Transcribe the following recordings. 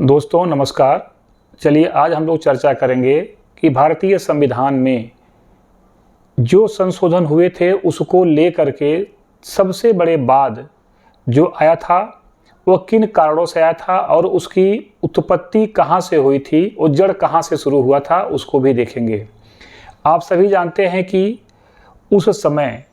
दोस्तों नमस्कार। चलिए आज हम लोग चर्चा करेंगे कि भारतीय संविधान में जो संशोधन हुए थे उसको लेकर के सबसे बड़े बाद जो आया था वह किन कारणों से आया था और उसकी उत्पत्ति कहाँ से हुई थी और जड़ कहाँ से शुरू हुआ था उसको भी देखेंगे। आप सभी जानते हैं कि उस समय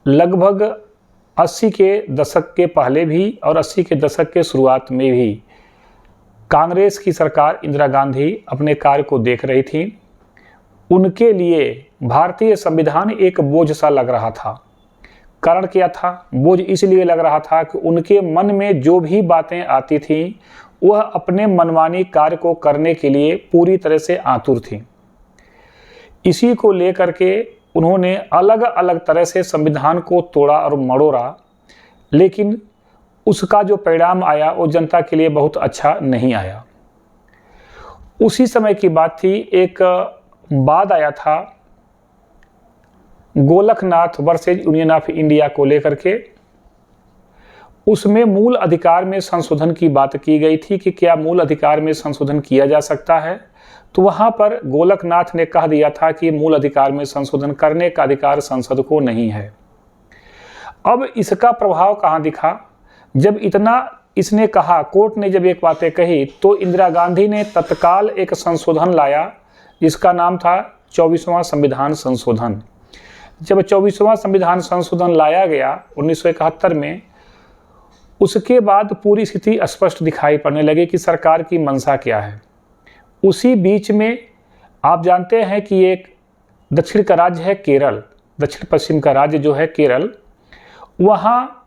लगभग 80 के दशक के पहले भी और 80 के दशक के शुरुआत में भी कांग्रेस की सरकार इंदिरा गांधी अपने कार्य को देख रही थी। उनके लिए भारतीय संविधान एक बोझ सा लग रहा था। कारण क्या था? बोझ इसलिए लग रहा था कि उनके मन में जो भी बातें आती थीं वह अपने मनमानी कार्य को करने के लिए पूरी तरह से आतुर थी। इसी को लेकर के उन्होंने अलग अलग तरह से संविधान को तोड़ा और मड़ोड़ा, लेकिन उसका जो परिणाम आया वो जनता के लिए बहुत अच्छा नहीं आया। उसी समय की बात थी, एक वाद आया था Golaknath versus union of India को लेकर के। उसमें मूल अधिकार में संशोधन की बात की गई थी कि क्या मूल अधिकार में संशोधन किया जा सकता है। तो वहां पर गोलकनाथ ने कह दिया था कि मूल अधिकार में संशोधन करने का अधिकार संसद को नहीं है। अब इसका प्रभाव कहां दिखा? जब इतना इसने कहा, कोर्ट ने जब एक बातें कही, तो इंदिरा गांधी ने तत्काल एक संशोधन लाया जिसका नाम था 24वां संविधान संशोधन। जब 24वां संविधान संशोधन लाया गया 1971 में, उसके बाद पूरी स्थिति स्पष्ट दिखाई पड़ने लगी कि सरकार की मंशा क्या है। उसी बीच में आप जानते हैं कि एक दक्षिण का राज्य है केरल, दक्षिण पश्चिम का राज्य जो है केरल, वहाँ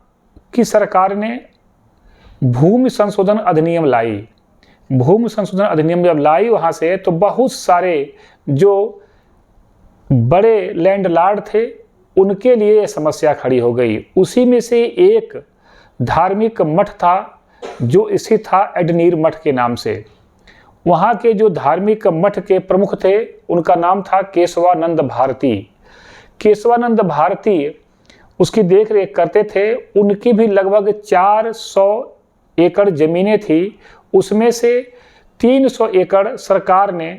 की सरकार ने भूमि संशोधन अधिनियम लाई। भूमि संशोधन अधिनियम जब लाई वहाँ से, तो बहुत सारे जो बड़े लैंडलॉर्ड थे उनके लिए ये समस्या खड़ी हो गई। उसी में से एक धार्मिक मठ था जो स्थित था एडनीर मठ के नाम से। वहाँ के जो धार्मिक मठ के प्रमुख थे उनका नाम था केशवानंद भारती। केशवानंद भारती उसकी देख रेख करते थे। उनकी भी लगभग 400 एकड़ ज़मीनें थी। उसमें से 300 एकड़ सरकार ने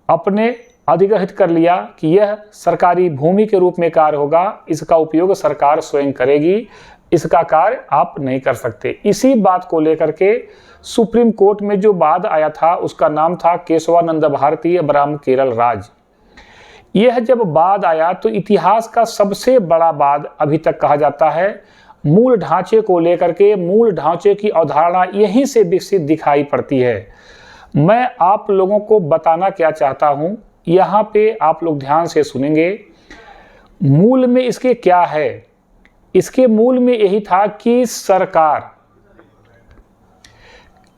अपने अधिग्रहित कर लिया कि यह सरकारी भूमि के रूप में कार्य होगा, इसका उपयोग सरकार स्वयं करेगी, इसका कार्य आप नहीं कर सकते। इसी बात को लेकर के सुप्रीम कोर्ट में जो वाद आया था उसका नाम था केशवानंद भारती बनाम केरल राज्य। यह जब वाद आया तो इतिहास का सबसे बड़ा वाद अभी तक कहा जाता है। मूल ढांचे को लेकर के, मूल ढांचे की अवधारणा यहीं से विकसित दिखाई पड़ती है। मैं आप लोगों को बताना क्या चाहता हूं, यहाँ पे आप लोग ध्यान से सुनेंगे। मूल में इसके क्या है? इसके मूल में यही था कि सरकार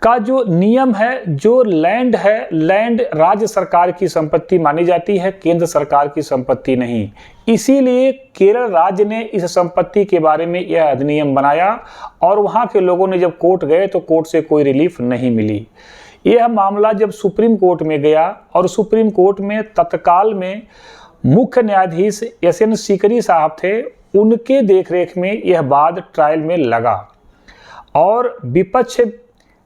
का जो नियम है, जो लैंड है, लैंड राज्य सरकार की संपत्ति मानी जाती है, केंद्र सरकार की संपत्ति नहीं। इसीलिए केरल राज्य ने इस संपत्ति के बारे में यह अधिनियम बनाया और वहां के लोगों ने जब कोर्ट गए तो कोर्ट से कोई रिलीफ नहीं मिली। यह मामला जब सुप्रीम कोर्ट में गया और सुप्रीम कोर्ट में तत्काल में मुख्य न्यायाधीश एस.एन. सीकरी साहब थे, उनके देखरेख में यह वाद ट्रायल में लगा और विपक्ष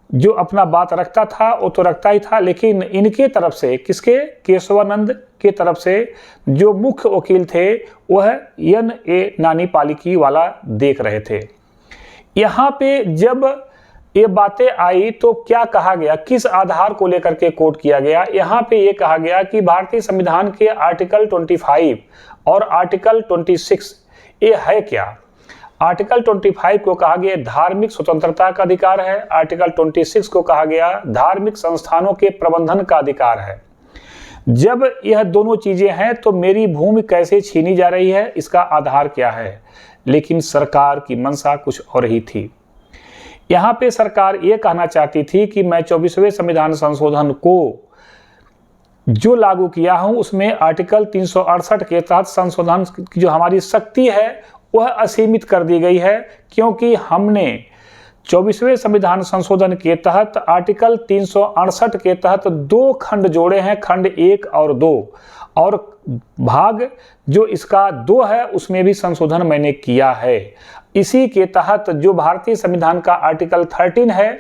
जो अपना बात रखता था वो तो रखता ही था, लेकिन इनके तरफ से, किसके? केशवानंद के तरफ से जो मुख्य वकील थे वह N.A. नानी पालिकी वाला देख रहे थे। यहाँ पे जब ये बातें आई तो क्या कहा गया, किस आधार को लेकर के कोर्ट किया गया? यहाँ पे ये कहा गया कि भारतीय संविधान के आर्टिकल 25 और आर्टिकल 26 ये है क्या? आर्टिकल 25 को कहा गया धार्मिक स्वतंत्रता का अधिकार है, आर्टिकल 26 को कहा गया धार्मिक संस्थानों के प्रबंधन का अधिकार है। जब यह दोनों चीजें हैं तो मेरी भूमि कैसे छीनी जा रही है, इसका आधार क्या है? लेकिन सरकार की मंशा कुछ और ही थी। यहाँ पे सरकार ये कहना चाहती थी कि मैं 24वें संविधान संशोधन को जो लागू किया हूं उसमें आर्टिकल 368 के तहत संशोधन की जो हमारी शक्ति है वह असीमित कर दी गई है, क्योंकि हमने 24वें संविधान संशोधन के तहत आर्टिकल 368 के तहत 2 खंड जोड़े हैं, खंड 1 और 2, और भाग जो इसका 2 है उसमें भी संशोधन मैंने किया है। इसी के तहत जो भारतीय संविधान का आर्टिकल 13 है,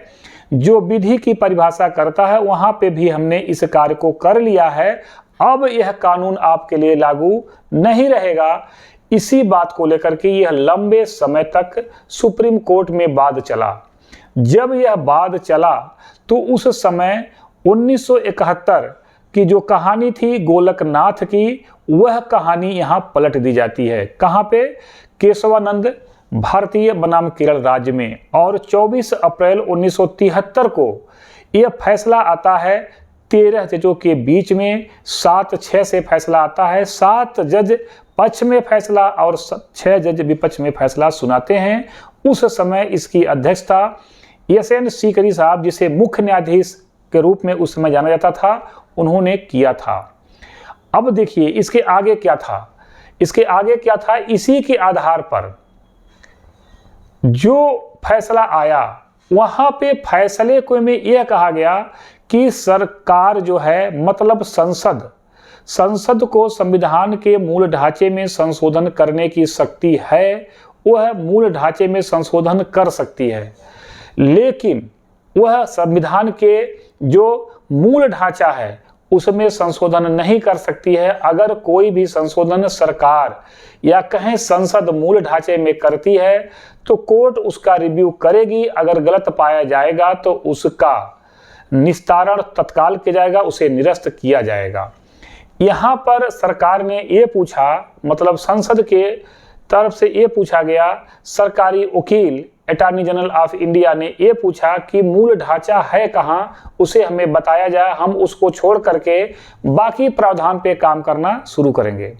जो विधि की परिभाषा करता है वहां पे भी हमने इस कार्य को कर लिया है। अब यह कानून आपके लिए लागू नहीं रहेगा। इसी बात को लेकर के यह लंबे समय तक सुप्रीम कोर्ट में वाद चला। जब यह वाद चला तो उस समय 1971 की जो कहानी थी गोलकनाथ की, वह कहानी यहाँ पलट दी जाती है। कहाँ पे? केशवानंद भारतीय बनाम केरल राज्य में। और 24 अप्रैल 1973 को यह फैसला आता है 13 जजों के बीच में, 7-6 से फैसला आता है। 7 जज पक्ष में फैसला और 6 जज विपक्ष में फैसला सुनाते हैं। उस समय इसकी अध्यक्षता SN सीकरी साहब, जिसे मुख्य न्यायाधीश के रूप में उस समय जाना जाता था, उन्होंने किया था। अब देखिए इसके आगे क्या था। इसके आगे क्या था, इसी के आधार पर जो फैसला आया वहां पे फैसले को में यह कहा गया कि सरकार जो है, मतलब संसद को संविधान के मूल ढांचे में संशोधन करने की शक्ति है। वह मूल ढांचे में संशोधन कर सकती है, लेकिन वह संविधान के जो मूल ढांचा है उसमें संशोधन नहीं कर सकती है। अगर कोई भी संशोधन सरकार या कहें संसद मूल ढांचे में करती है तो कोर्ट उसका रिव्यू करेगी। अगर गलत पाया जाएगा तो उसका निस्तारण तत्काल किया जाएगा, उसे निरस्त किया जाएगा। यहाँ पर सरकार ने ये पूछा, मतलब संसद के तरफ से ये पूछा गया, सरकारी वकील अटॉर्नी जनरल ऑफ इंडिया ने ये पूछा कि मूल ढांचा है कहाँ, उसे हमें बताया जाए, हम उसको छोड़ करके बाकी प्रावधान पे काम करना शुरू करेंगे।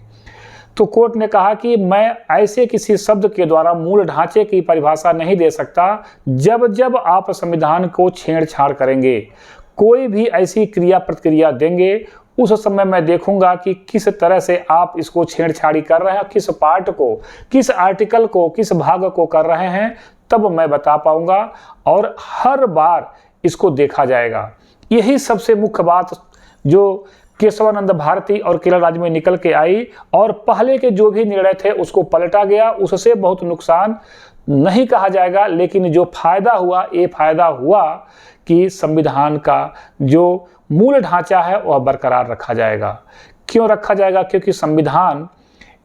तो कोर्ट ने कहा कि मैं ऐसे किसी शब्द के द्वारा मूल ढांचे की परिभाषा नहीं दे सकता। जब जब आप संविधान को छेड़छाड़ करेंगे, कोई भी ऐसी क्रिया प्रतिक्रिया देंगे, उस समय मैं देखूंगा कि किस तरह से आप इसको छेड़छाड़ी कर रहे हैं, किस पार्ट को, किस आर्टिकल को, किस भाग को कर रहे हैं, तब मैं बता पाऊंगा और हर बार इसको देखा जाएगा। यही सबसे मुख्य बात जो केशवानंद भारती और केरल राज्य में निकल के आई, और पहले के जो भी निर्णय थे उसको पलटा गया। उससे बहुत नुकसान नहीं कहा जाएगा, लेकिन जो फायदा हुआ, ये फायदा हुआ कि संविधान का जो मूल ढांचा है वह बरकरार रखा जाएगा। क्यों रखा जाएगा? क्योंकि संविधान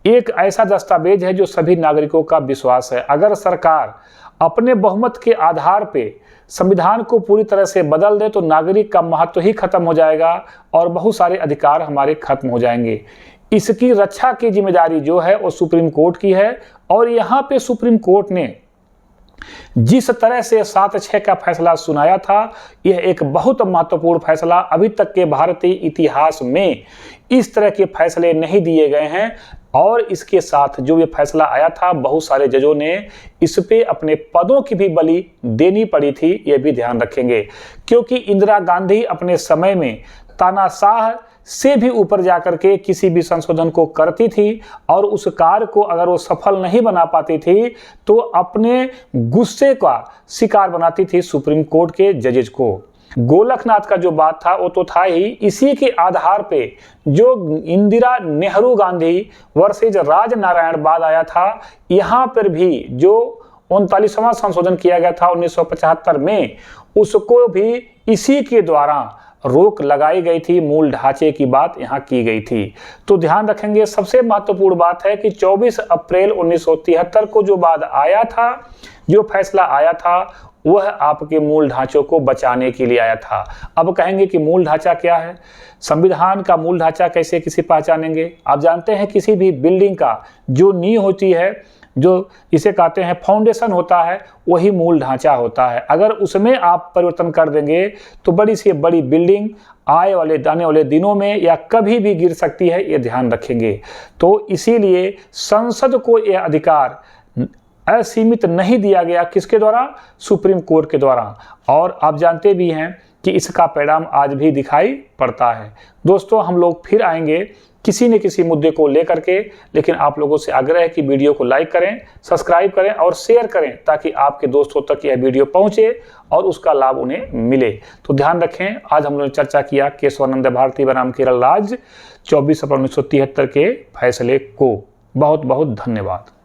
एक ऐसा दस्तावेज है जो सभी नागरिकों का विश्वास है। अगर सरकार अपने बहुमत के आधार पे संविधान को पूरी तरह से बदल दे तो नागरिक का महत्व ही खत्म हो जाएगा और बहुत सारे अधिकार हमारे खत्म हो जाएंगे। इसकी रक्षा की जिम्मेदारी जो है वो सुप्रीम कोर्ट की है। और यहाँ पे सुप्रीम कोर्ट ने जिस तरह से 7-6 का फैसला सुनाया था, यह एक बहुत महत्वपूर्ण फैसला। अभी तक के भारतीय इतिहास में इस तरह के फैसले नहीं दिए गए हैं। और इसके साथ जो ये फैसला आया था, बहुत सारे जजों ने इस पे अपने पदों की भी बलि देनी पड़ी थी, ये भी ध्यान रखेंगे। क्योंकि इंदिरा गांधी अपने समय में तानाशाह से भी ऊपर जाकर के किसी भी संशोधन को करती थी, और उस कार्य को अगर वो सफल नहीं बना पाती थी तो अपने गुस्से का शिकार बनाती थी सुप्रीम कोर्ट के जजेज को। गोलकनाथ का जो बात था वो तो था ही। इसी के आधार पे जो इंदिरा नेहरू गांधी वर्सेज राजनारायण बाद आया था, यहाँ पर भी जो 39वां संशोधन किया गया था 1975 में, उसको भी इसी के द्वारा रोक लगाई गई थी। मूल ढांचे की बात यहाँ की गई थी। तो ध्यान रखेंगे, सबसे महत्वपूर्ण बात है कि 24 अप्रैल 1973 को जो बाद आया था, जो फैसला आया था, वह आपके मूल ढांचों को बचाने के लिए आया था। अब कहेंगे कि मूल ढांचा क्या है, संविधान का मूल ढांचा कैसे किसी पहचानेंगे? आप जानते हैं किसी भी बिल्डिंग का जो नींव होती है, जो इसे कहते हैं फाउंडेशन होता है, वही मूल ढांचा होता है। अगर उसमें आप परिवर्तन कर देंगे तो बड़ी से बड़ी बिल्डिंग आने वाले दिनों में या कभी भी गिर सकती है, ये ध्यान रखेंगे। तो इसीलिए संसद को यह अधिकार असीमित नहीं दिया गया। किसके द्वारा? सुप्रीम कोर्ट के द्वारा। और आप जानते भी हैं कि इसका परिणाम आज भी दिखाई पड़ता है। दोस्तों, हम लोग फिर आएंगे किसी न किसी मुद्दे को लेकर के, लेकिन आप लोगों से आग्रह है कि वीडियो को लाइक करें, सब्सक्राइब करें और शेयर करें, ताकि आपके दोस्तों तक यह वीडियो पहुंचे और उसका लाभ उन्हें मिले। तो ध्यान रखें, आज हम लोगों ने चर्चा किया केशवानंद भारती बनाम केरल राज्य 24 अप्रैल 1973 के फैसले को। बहुत बहुत धन्यवाद।